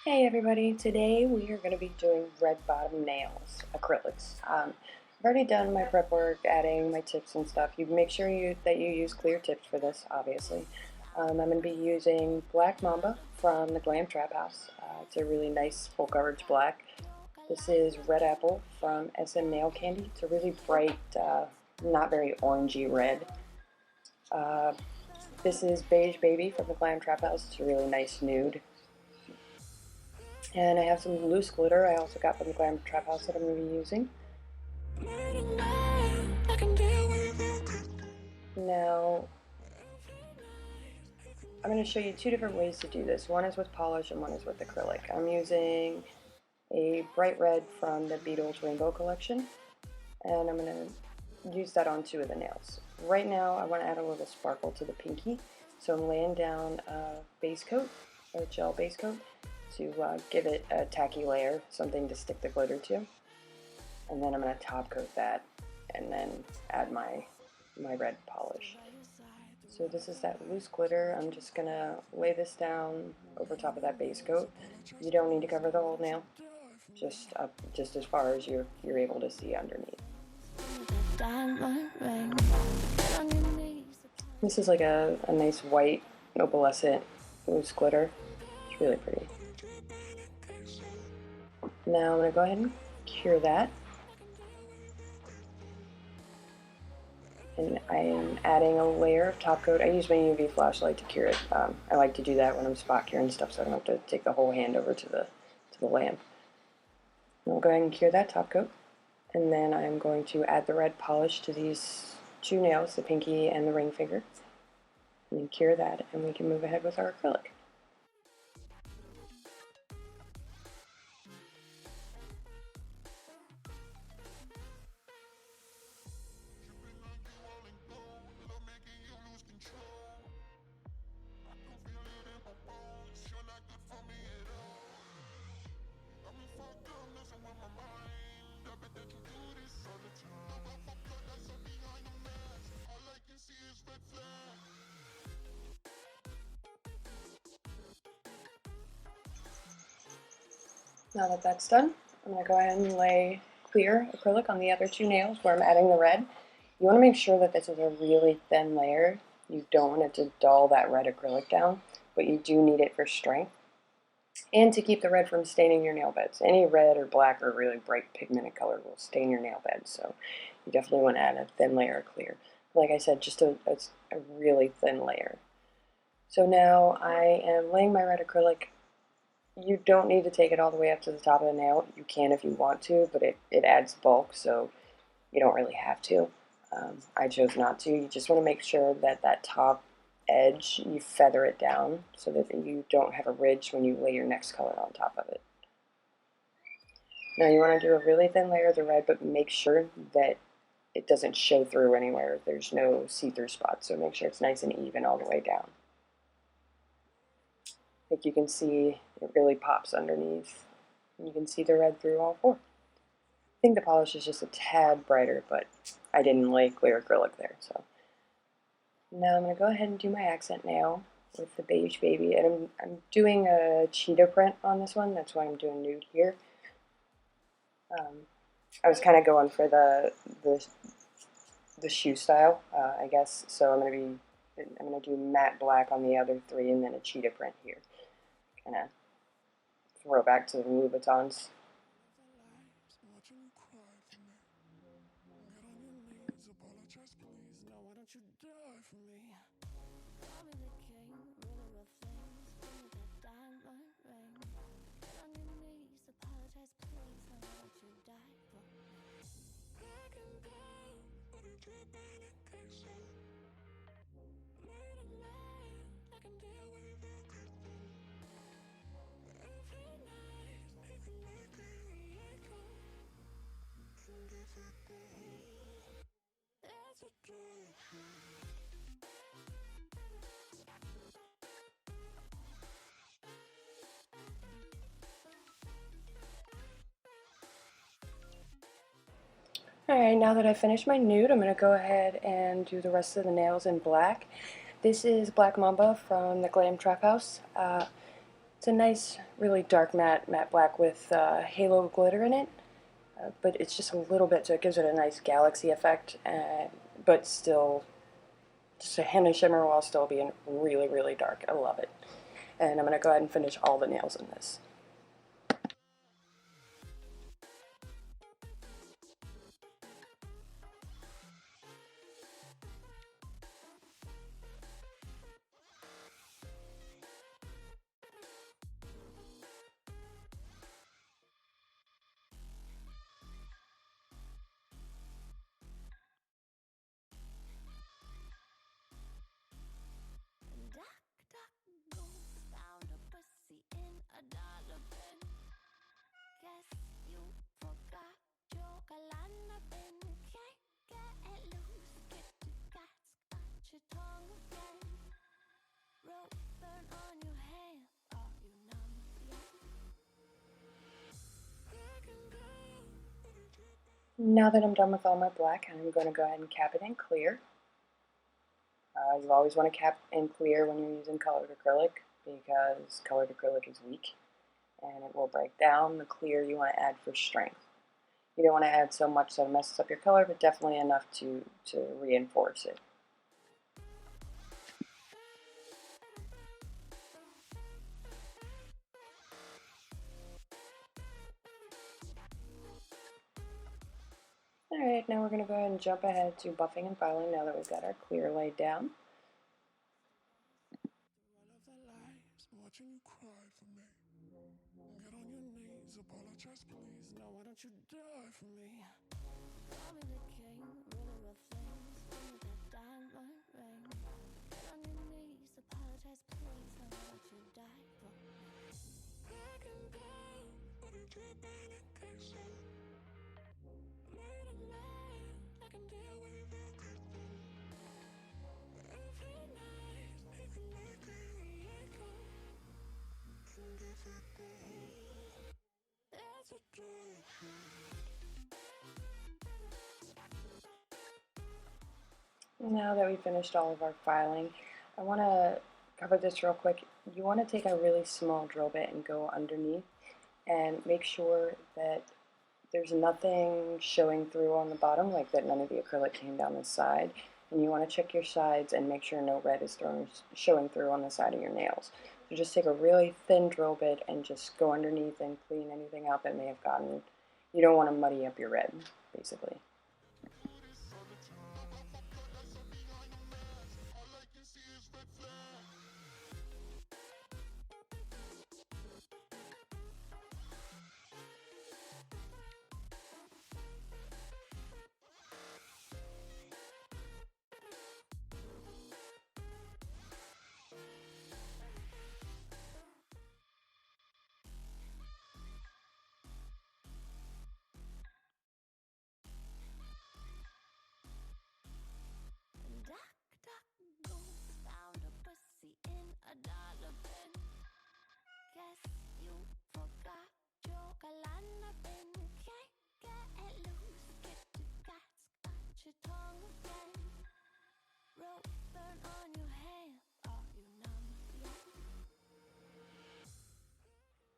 Hey everybody, today we are going to be doing red bottom nails, acrylics. I've already done my prep work, adding my tips and stuff. You make sure that you use clear tips for this, obviously. I'm going to be using black mamba from the Glam Trap House. It's a really nice full coverage black. This is red apple from SM Nail Candy. It's a really bright, not very orangey red. This is beige baby from the Glam Trap House. It's a really nice nude. And I have some loose glitter I also got from the Glam Trap House that I'm going to be using. Now, I'm going to show you two different ways to do this. One is with polish and one is with acrylic. I'm using a bright red from the Beatles Rainbow collection, and I'm going to use that on two of the nails. Right now, I want to add a little sparkle to the pinky, so I'm laying down a base coat, a gel base coat, to give it a tacky layer, something to stick the glitter to. And then I'm going to top coat that and then add my red polish. So this is that loose glitter. I'm just going to lay this down over top of that base coat. You don't need to cover the whole nail, just up just as far as you're able to see underneath. This is like a nice white opalescent loose glitter. It's really pretty. Now I'm going to go ahead and cure that. And I am adding a layer of top coat. I use my UV flashlight to cure it. I like to do that when I'm spot curing stuff so I don't have to take the whole hand over to the lamp. And I'll go ahead and cure that top coat. And then I'm going to add the red polish to these two nails, the pinky and the ring finger. And then cure that, and we can move ahead with our acrylic. Now that that's done, I'm going to go ahead and lay clear acrylic on the other two nails where I'm adding the red. You want to make sure that this is a really thin layer. You don't want it to dull that red acrylic down, but you do need it for strength and to keep the red from staining your nail beds. Any red or black or really bright pigmented color will stain your nail bed, so you definitely want to add a thin layer of clear. Like I said, just a really thin layer. So now I am laying my red acrylic. You don't need to take it all the way up to the top of the nail. You can if you want to, but it adds bulk, so you don't really have to. I chose not to. You just want to make sure that that top edge, you feather it down so that you don't have a ridge when you lay your next color on top of it. Now you want to do a really thin layer of the red, but make sure that it doesn't show through anywhere. There's no see-through spots, so make sure it's nice and even all the way down. Like you can see, it really pops underneath. You can see the red through all four. I think the polish is just a tad brighter, but I didn't lay clear acrylic there. So now I'm going to go ahead and do my accent nail with the beige baby, and I'm doing a cheetah print on this one. That's why I'm doing nude here. I was kind of going for the shoe style, I guess. So I'm going to do matte black on the other three, and then a cheetah print here. Kind of throw back to the Louboutins. Alright, now that I've finished my nude, I'm going to go ahead and do the rest of the nails in black. This is Black Mamba from the Glam Trap House. It's a nice, really dark matte black with halo glitter in it, but it's just a little bit, so it gives it a nice galaxy effect, but still just a hint of shimmer while still being really, really dark. I love it. And I'm going to go ahead and finish all the nails in this. Now that I'm done with all my black, I'm going to go ahead and cap it in clear. You always want to cap in clear when you're using colored acrylic because colored acrylic is weak and it will break down. The clear you want to add for strength. You don't want to add so much that it messes up your color, but definitely enough to reinforce it. Alright, now we're going to go ahead and jump ahead to buffing and filing now that we've got our clear laid down. Now that we finished all of our filing, I want to cover this real quick. You want to take a really small drill bit and go underneath and make sure that there's nothing showing through on the bottom, like that none of the acrylic came down the side. And you want to check your sides and make sure no red is showing through on the side of your nails. So just take a really thin drill bit and just go underneath and clean anything out that may have gotten. You don't want to muddy up your red, basically.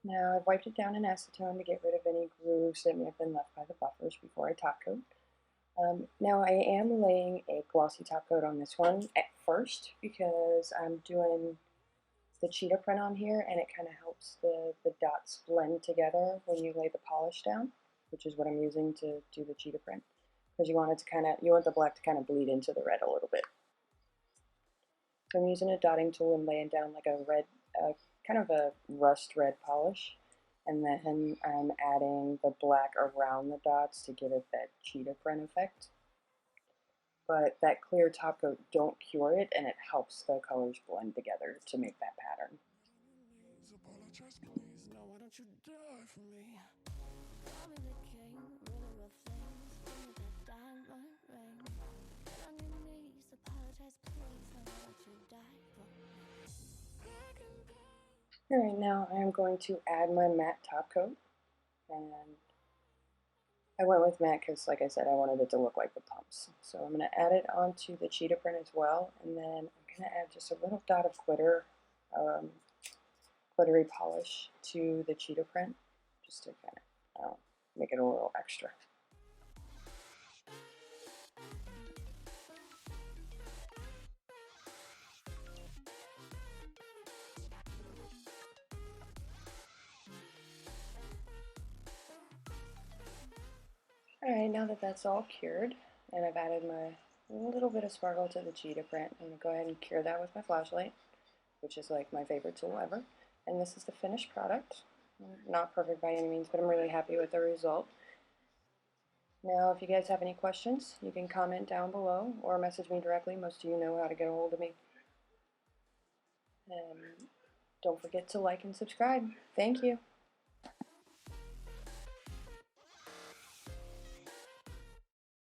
Now I've wiped it down in acetone to get rid of any grooves that may have been left by the buffers before I top coat. Now I am laying a glossy top coat on this one at first because I'm doing the cheetah print on here and it kind of helps the dots blend together when you lay the polish down, which is what I'm using to do the cheetah print. Because you want it to you want the black to kind of bleed into the red a little bit. So I'm using a dotting tool and laying down like a red, kind of a rust red polish. And then I'm adding the black around the dots to give it that cheetah print effect. But that clear top coat, don't cure it, and it helps the colors blend together to make that pattern. Alright, now I'm going to add my matte top coat, and I went with matte because, like I said, I wanted it to look like the pumps. So I'm going to add it onto the cheetah print as well, and then I'm going to add just a little dot of glitter glittery polish to the cheetah print, just to kind of make it a little extra. Alright, now that that's all cured, and I've added my little bit of sparkle to the cheetah print, I'm going to go ahead and cure that with my flashlight, which is like my favorite tool ever. And this is the finished product. Not perfect by any means, but I'm really happy with the result. Now, if you guys have any questions, you can comment down below or message me directly. Most of you know how to get a hold of me. And don't forget to like and subscribe. Thank you.